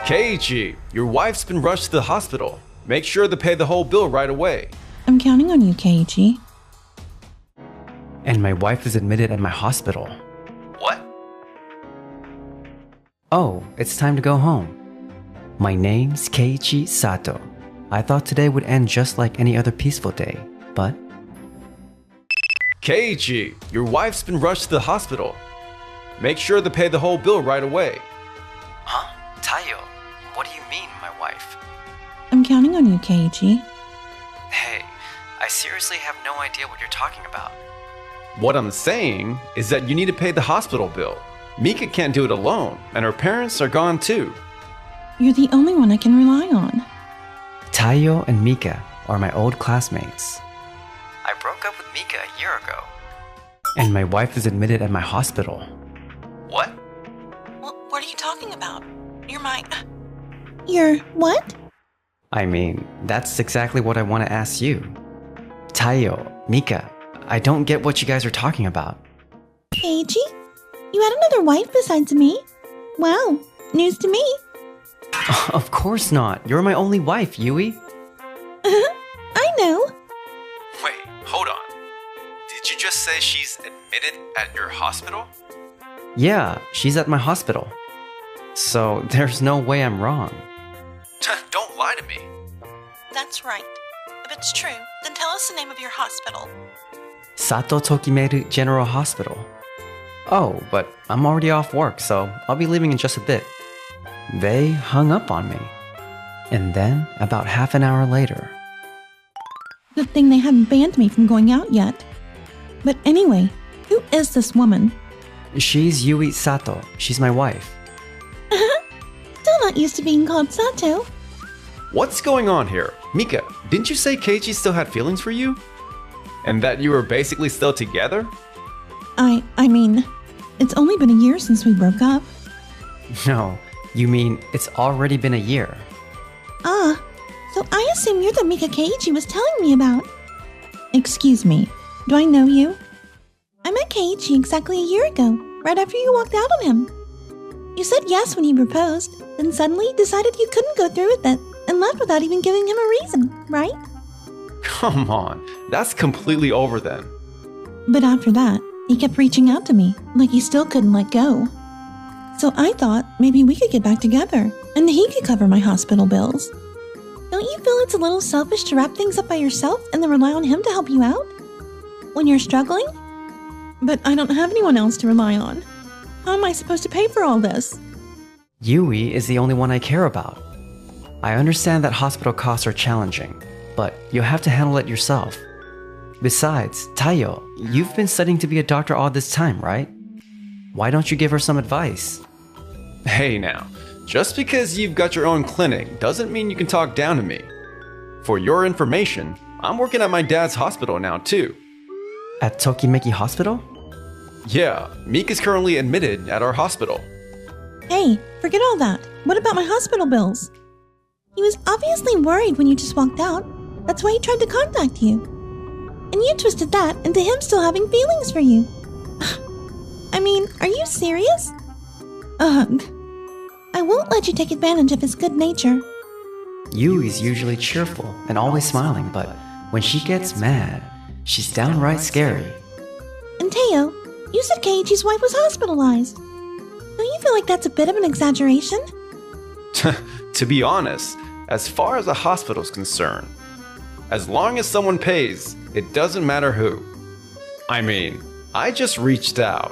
Keiichi, your wife's been rushed to the hospital. Make sure to pay the whole bill right away. I'm counting on you, Keiichi. And my wife is admitted at my hospital. What? Oh, it's time to go home. My name's Keiichi Sato. I thought today would end just like any other peaceful day, but... Keiichi, your wife's been rushed to the hospital. Make sure to pay the whole bill right away. Huh? Taiyo, what do you mean, my wife? I'm counting on you, Keiichi. Hey, I seriously have no idea what you're talking about. What I'm saying is that you need to pay the hospital bill. Mika can't do it alone, and her parents are gone too. You're the only one I can rely on. Taiyo and Mika are my old classmates. I broke up with Mika a year ago. And my wife is admitted at my hospital. What? What are you talking about? You're what? I mean, that's exactly what I want to ask you. Taiyo, Mika, I don't get what you guys are talking about. Keiichi? You had another wife besides me? Wow, news to me. Of course not. You're my only wife, Yui. I know. Wait, hold on. Did you just say she's admitted at your hospital? Yeah, she's at my hospital. So there's no way I'm wrong. Don't lie to me. That's right. If it's true, then tell us the name of your hospital. Sato Tokimeru General Hospital. Oh, but I'm already off work, so I'll be leaving in just a bit. They hung up on me. And then, about half an hour later... Good thing they hadn't banned me from going out yet. But anyway, who is this woman? She's Yui Sato. She's my wife. Still not used to being called Sato. What's going on here? Mika, didn't you say Keiichi still had feelings for you? And that you were basically still together? I mean, it's only been a year since we broke up. No, you mean it's already been a year. Ah, so I assume you're the Mika Keiichi was telling me about. Excuse me, do I know you? I met Keiichi exactly a year ago, right after you walked out on him. You said yes when he proposed, then suddenly decided you couldn't go through with it, and left without even giving him a reason, right? Come on, that's completely over then. But after that, he kept reaching out to me, like he still couldn't let go. So I thought maybe we could get back together, and he could cover my hospital bills. Don't you feel it's a little selfish to wrap things up by yourself and then rely on him to help you out? When you're struggling? But I don't have anyone else to rely on. How am I supposed to pay for all this? Yui is the only one I care about. I understand that hospital costs are challenging, but you'll have to handle it yourself. Besides, Taiyo, you've been studying to be a doctor all this time, right? Why don't you give her some advice? Hey now, just because you've got your own clinic doesn't mean you can talk down to me. For your information, I'm working at my dad's hospital now too. At Tokimeki Hospital? Yeah, Mika's currently admitted at our hospital. Hey, forget all that. What about my hospital bills? He was obviously worried when you just walked out. That's why he tried to contact you. And you twisted that into him still having feelings for you. I mean, are you serious? Ugh. I won't let you take advantage of his good nature. Yui's usually cheerful and always smiling, but when she gets mad, she's downright scary. And Teo, you said Keiichi's wife was hospitalized. Don't you feel like that's a bit of an exaggeration? To be honest, as far as the hospital's concerned, as long as someone pays, it doesn't matter who. I mean, I just reached out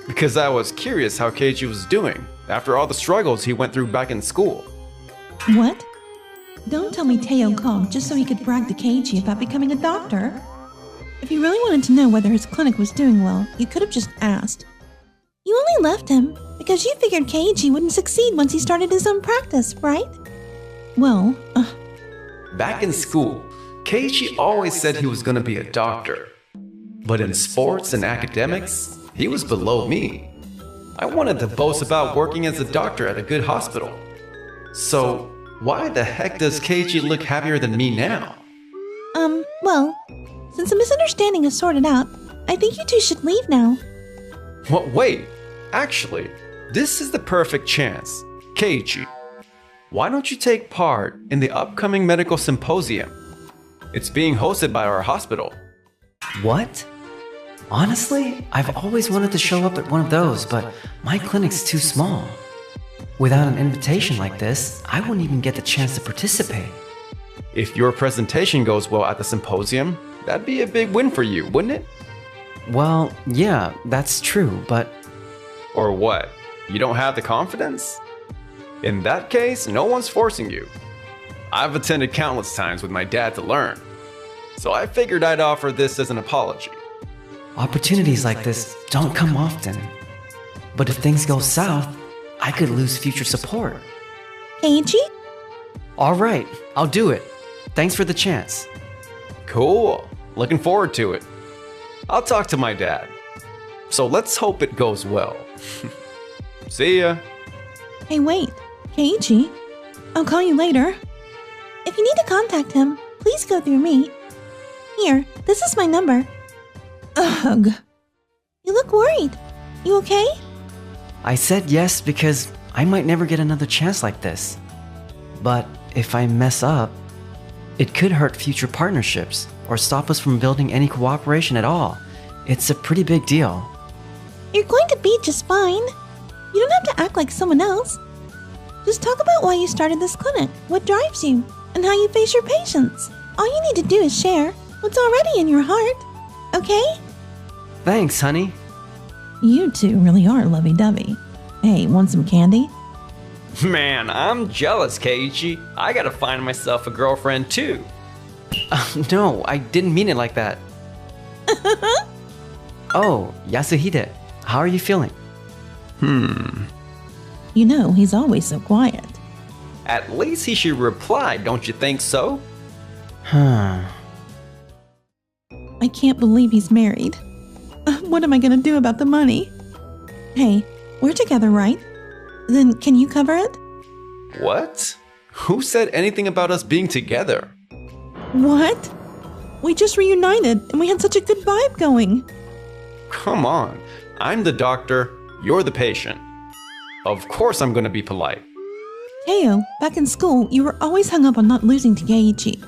because I was curious how Keiichi was doing after all the struggles he went through back in school. What? Don't tell me Teo called just so he could brag to Keiichi about becoming a doctor. If you really wanted to know whether his clinic was doing well, you could have just asked. You only left him because you figured Keiichi wouldn't succeed once he started his own practice, right? Well, Back in school, Keiichi always said he was going to be a doctor. But in sports and academics, he was below me. I wanted to boast about working as a doctor at a good hospital. So, why the heck does Keiichi look happier than me now? Well, since the misunderstanding is sorted out, I think you two should leave now. What? Wait, actually, this is the perfect chance. Keiichi, why don't you take part in the upcoming medical symposium? It's being hosted by our hospital. What? Honestly, I've always wanted to show up at one of those, but my clinic's too small. Without an invitation like this, I wouldn't even get the chance to participate. If your presentation goes well at the symposium, that'd be a big win for you, wouldn't it? Well, yeah, that's true, but... Or what? You don't have the confidence? In that case, no one's forcing you. I've attended countless times with my dad to learn, so I figured I'd offer this as an apology. Opportunities like this don't come often. But if things go south, I could lose future support. Keiichi? All right, I'll do it. Thanks for the chance. Cool. Looking forward to it. I'll talk to my dad. So let's hope it goes well. See ya. Hey, wait. Keiichi? I'll call you later. If you need to contact him, please go through me. Here, this is my number. Ugh. You look worried. You okay? I said yes because I might never get another chance like this. But if I mess up, it could hurt future partnerships or stop us from building any cooperation at all. It's a pretty big deal. You're going to be just fine. You don't have to act like someone else. Just talk about why you started this clinic, what drives you, and how you face your patients. All you need to do is share what's already in your heart. Okay? Thanks, honey. You two really are lovey-dovey. Hey, want some candy? Man, I'm jealous, Keiichi. I gotta find myself a girlfriend too. No, I didn't mean it like that. Oh, Yasuhide, how are you feeling? You know, he's always so quiet. At least he should reply, don't you think so? Huh. I can't believe he's married. What am I gonna do about the money? Hey, we're together, right? Then can you cover it? What? Who said anything about us being together? What? We just reunited and we had such a good vibe going. Come on. I'm the doctor, you're the patient. Of course I'm gonna be polite. Teo, back in school, you were always hung up on not losing to Keiichi.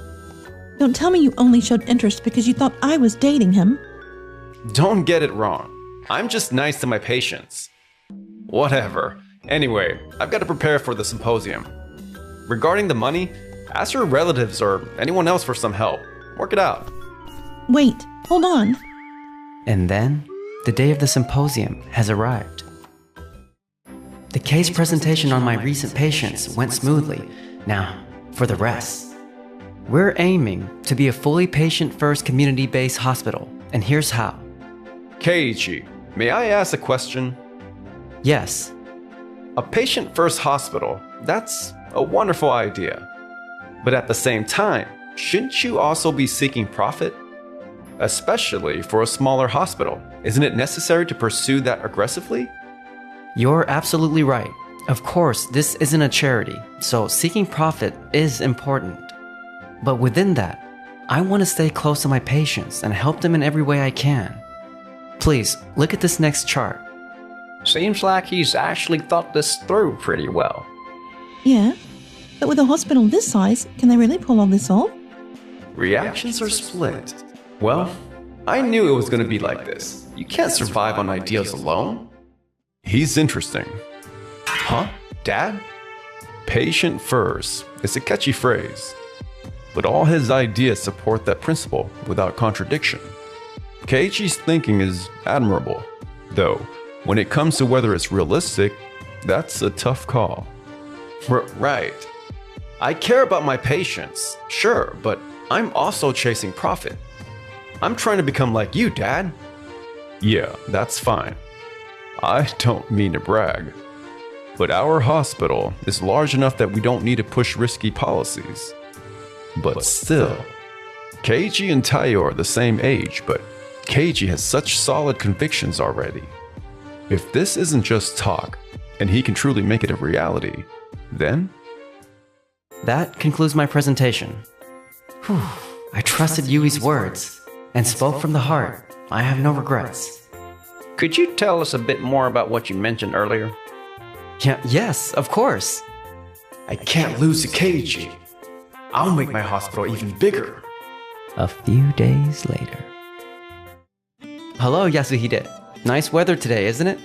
Don't tell me you only showed interest because you thought I was dating him. Don't get it wrong. I'm just nice to my patients. Whatever. Anyway, I've got to prepare for the symposium. Regarding the money, ask your relatives or anyone else for some help. Work it out. Wait, hold on. And then, the day of the symposium has arrived. The case presentation on my recent patients went smoothly. Now, for the rest. We're aiming to be a fully patient-first community-based hospital, and here's how. Keiichi, may I ask a question? Yes. A patient-first hospital, that's a wonderful idea. But at the same time, shouldn't you also be seeking profit? Especially for a smaller hospital, isn't it necessary to pursue that aggressively? You're absolutely right. Of course, this isn't a charity, so seeking profit is important. But within that, I want to stay close to my patients and help them in every way I can. Please, look at this next chart. Seems like he's actually thought this through pretty well. Yeah, but with a hospital this size, can they really pull all this off? Reactions are split. Well, I knew it was going to be like this. You can't survive on ideas alone. He's interesting. Huh? Dad? Patient first. It's a catchy phrase. But all his ideas support that principle without contradiction. Keiichi's thinking is admirable, though when it comes to whether it's realistic, that's a tough call. Right. I care about my patients, sure, but I'm also chasing profit. I'm trying to become like you, Dad. Yeah, that's fine. I don't mean to brag, but our hospital is large enough that we don't need to push risky policies. But still, Keiichi and Taiyo are the same age, but Keiichi has such solid convictions already. If this isn't just talk, and he can truly make it a reality, then... That concludes my presentation. Whew, I trusted Yui's words and spoke from the heart. I have no regrets. Could you tell us a bit more about what you mentioned earlier? Yes, of course. I can't lose to Keiichi. I'll make my hospital even bigger. A few days later. Hello, Yasuhide. Nice weather today, isn't it?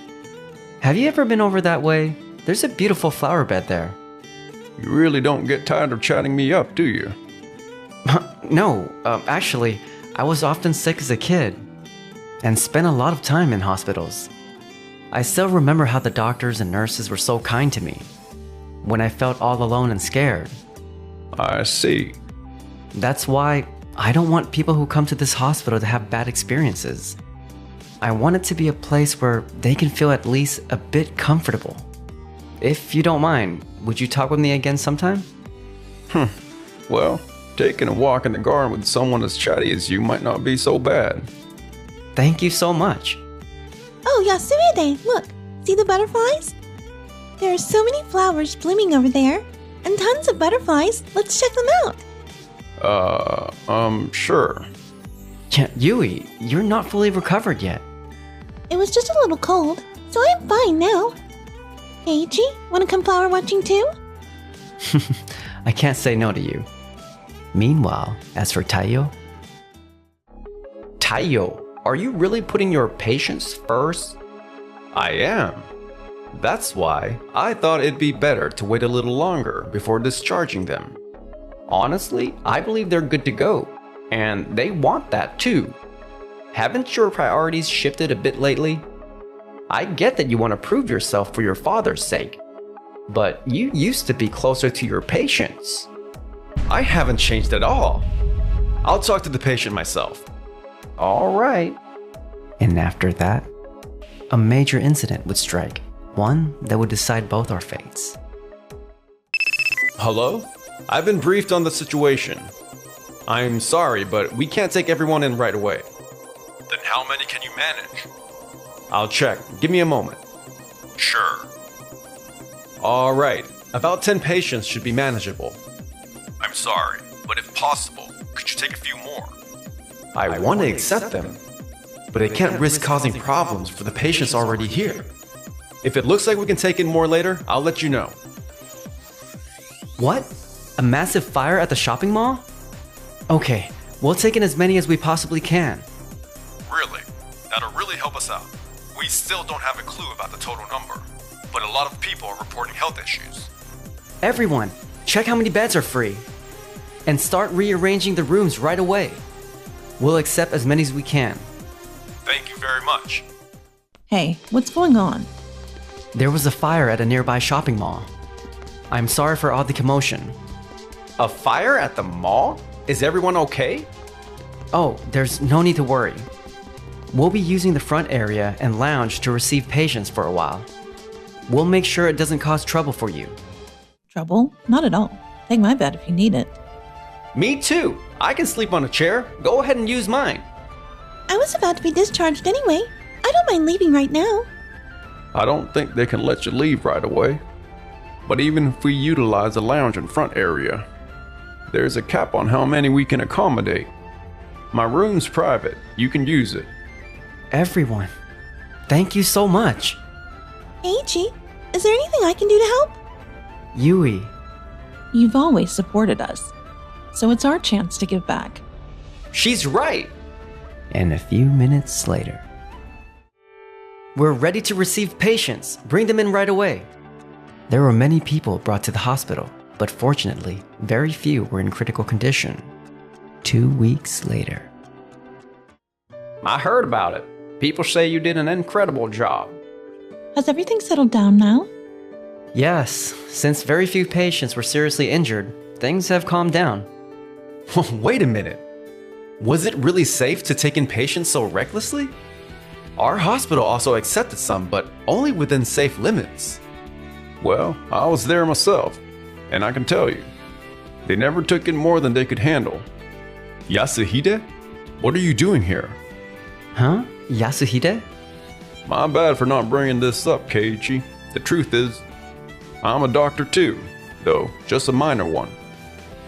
Have you ever been over that way? There's a beautiful flower bed there. You really don't get tired of chatting me up, do you? No, actually, I was often sick as a kid and spent a lot of time in hospitals. I still remember how the doctors and nurses were so kind to me when I felt all alone and scared. I see. That's why I don't want people who come to this hospital to have bad experiences. I want it to be a place where they can feel at least a bit comfortable. If you don't mind, would you talk with me again sometime? Well, taking a walk in the garden with someone as chatty as you might not be so bad. Thank you so much. Oh, Yasuhide, look. See the butterflies? There are so many flowers blooming over there, and tons of butterflies. Let's check them out. Sure. Yeah, Yui, you're not fully recovered yet. It was just a little cold, so I'm fine now. Keiichi, wanna come flower watching too? I can't say no to you. Meanwhile, as for Taiyo... Taiyo, are you really putting your patients first? I am. That's why I thought it'd be better to wait a little longer before discharging them. Honestly, I believe they're good to go, and they want that too. Haven't your priorities shifted a bit lately? I get that you want to prove yourself for your father's sake, but you used to be closer to your patients. I haven't changed at all. I'll talk to the patient myself. All right. And after that, a major incident would strike, one that would decide both our fates. Hello? I've been briefed on the situation. I'm sorry, but we can't take everyone in right away. Then how many can you manage? I'll check. Give me a moment. Sure. All right. About 10 patients should be manageable. I'm sorry, but if possible, could you take a few more? I want to accept them, but I can't risk causing problems for the patients already here. If it looks like we can take in more later, I'll let you know. What? A massive fire at the shopping mall? Okay, we'll take in as many as we possibly can. Really? That'll really help us out. We still don't have a clue about the total number, but a lot of people are reporting health issues. Everyone, check how many beds are free. And start rearranging the rooms right away. We'll accept as many as we can. Thank you very much. Hey, what's going on? There was a fire at a nearby shopping mall. I'm sorry for all the commotion. A fire at the mall? Is everyone okay? Oh, there's no need to worry. We'll be using the front area and lounge to receive patients for a while. We'll make sure it doesn't cause trouble for you. Trouble? Not at all. Take my bed if you need it. Me too. I can sleep on a chair. Go ahead and use mine. I was about to be discharged anyway. I don't mind leaving right now. I don't think they can let you leave right away. But even if we utilize the lounge and front area, there's a cap on how many we can accommodate. My room's private. You can use it. Everyone, thank you so much. Keiichi, is there anything I can do to help? Yui, You've always supported us, so it's our chance to give back. She's right. and a few minutes later. We're ready to receive patients. Bring them in right away. There were many people brought to the hospital, but fortunately, very few were in critical condition. 2 weeks later. I heard about it. People say you did an incredible job. Has everything settled down now? Yes, since very few patients were seriously injured, things have calmed down. Wait a minute. Was it really safe to take in patients so recklessly? Our hospital also accepted some, but only within safe limits. Well, I was there myself, and I can tell you, they never took in more than they could handle. Yasuhide? What are you doing here? Huh? Yasuhide? My bad for not bringing this up, Keiichi. The truth is, I'm a doctor too, though just a minor one.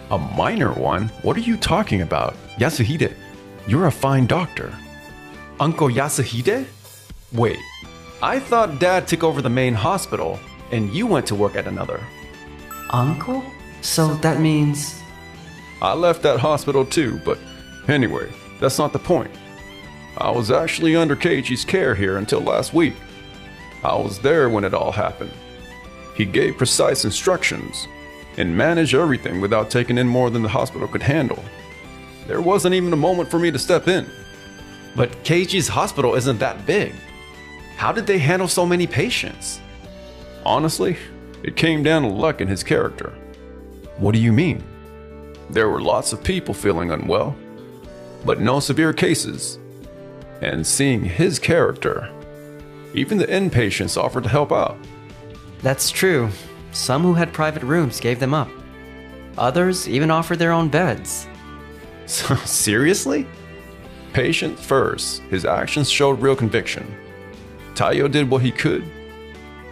A minor one? What are you talking about? Yasuhide, you're a fine doctor. Uncle Yasuhide? Wait, I thought Dad took over the main hospital and you went to work at another. Uncle? So that means... I left that hospital too, but anyway, that's not the point. I was actually under Keiichi's care here until last week. I was there when it all happened. He gave precise instructions and managed everything without taking in more than the hospital could handle. There wasn't even a moment for me to step in. But Keiichi's hospital isn't that big. How did they handle so many patients? Honestly, it came down to luck in his character. What do you mean? There were lots of people feeling unwell, but no severe cases. And seeing his character, even the inpatients offered to help out. That's true. Some who had private rooms gave them up. Others even offered their own beds. Seriously? Patient first, his actions showed real conviction. Taiyo did what he could,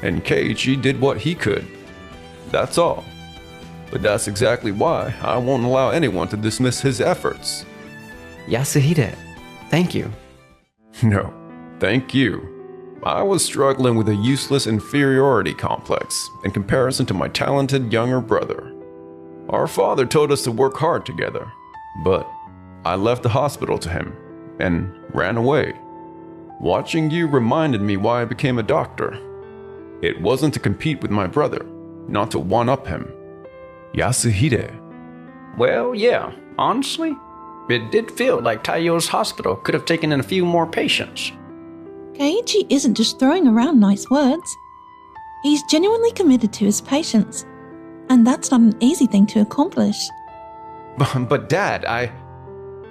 and Keiichi did what he could. That's all. But that's exactly why I won't allow anyone to dismiss his efforts. Yasuhide, thank you. No, thank you. I was struggling with a useless inferiority complex in comparison to my talented younger brother. Our father told us to work hard together, but I left the hospital to him and ran away. Watching you reminded me why I became a doctor. It wasn't to compete with my brother, not to one-up him. Yasuhide. Well, yeah, honestly, it did feel like Taiyo's hospital could have taken in a few more patients. Keiichi isn't just throwing around nice words. He's genuinely committed to his patients, and that's not an easy thing to accomplish. But Dad,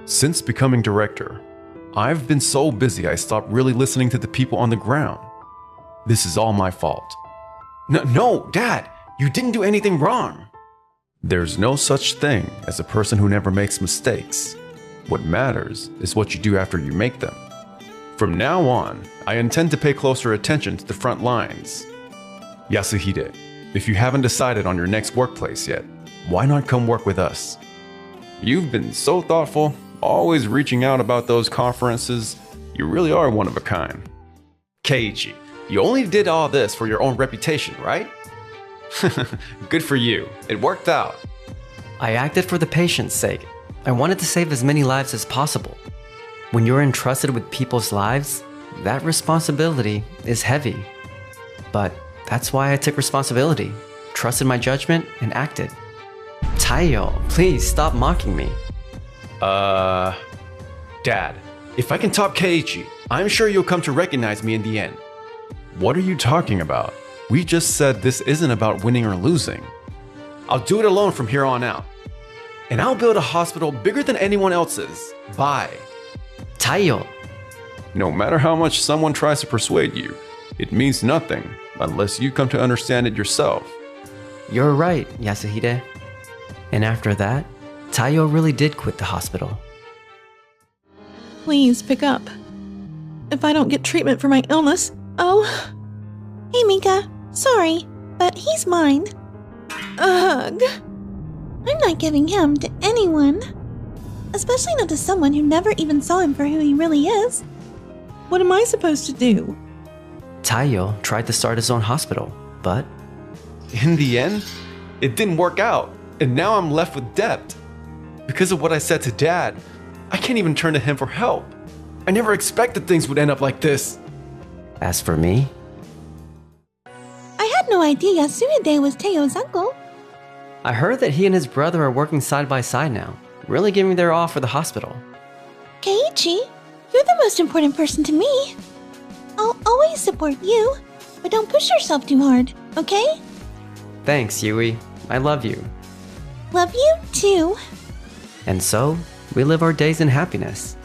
Since becoming director, I've been so busy I stopped really listening to the people on the ground. This is all my fault. No, Dad, you didn't do anything wrong. There's no such thing as a person who never makes mistakes. What matters is what you do after you make them. From now on, I intend to pay closer attention to the front lines. Yasuhide, if you haven't decided on your next workplace yet, why not come work with us? You've been so thoughtful, always reaching out about those conferences. You really are one of a kind. Keiichi, you only did all this for your own reputation, right? Good for you. It worked out. I acted for the patient's sake. I wanted to save as many lives as possible. When you're entrusted with people's lives, that responsibility is heavy. But that's why I took responsibility, trusted my judgment, and acted. Taiyo, please stop mocking me. Dad, if I can top Keiichi, I'm sure you'll come to recognize me in the end. What are you talking about? We just said this isn't about winning or losing. I'll do it alone from here on out. And I'll build a hospital bigger than anyone else's. Bye. Taiyo. No matter how much someone tries to persuade you, it means nothing unless you come to understand it yourself. You're right, Yasuhide. And after that, Taiyo really did quit the hospital. Please pick up. If I don't get treatment for my illness, Hey Mika, sorry, but he's mine. Ugh. I'm not giving him to anyone. Especially not to someone who never even saw him for who he really is. What am I supposed to do? Taiyo tried to start his own hospital, but... In the end, it didn't work out, and now I'm left with debt. Because of what I said to Dad, I can't even turn to him for help. I never expected things would end up like this. As for me... I had no idea Yasuhide was Taiyo's uncle. I heard that he and his brother are working side by side now, really giving their all for the hospital. Keiichi, you're the most important person to me. I'll always support you, but don't push yourself too hard, okay? Thanks, Yui. I love you. Love you too. And so, we live our days in happiness.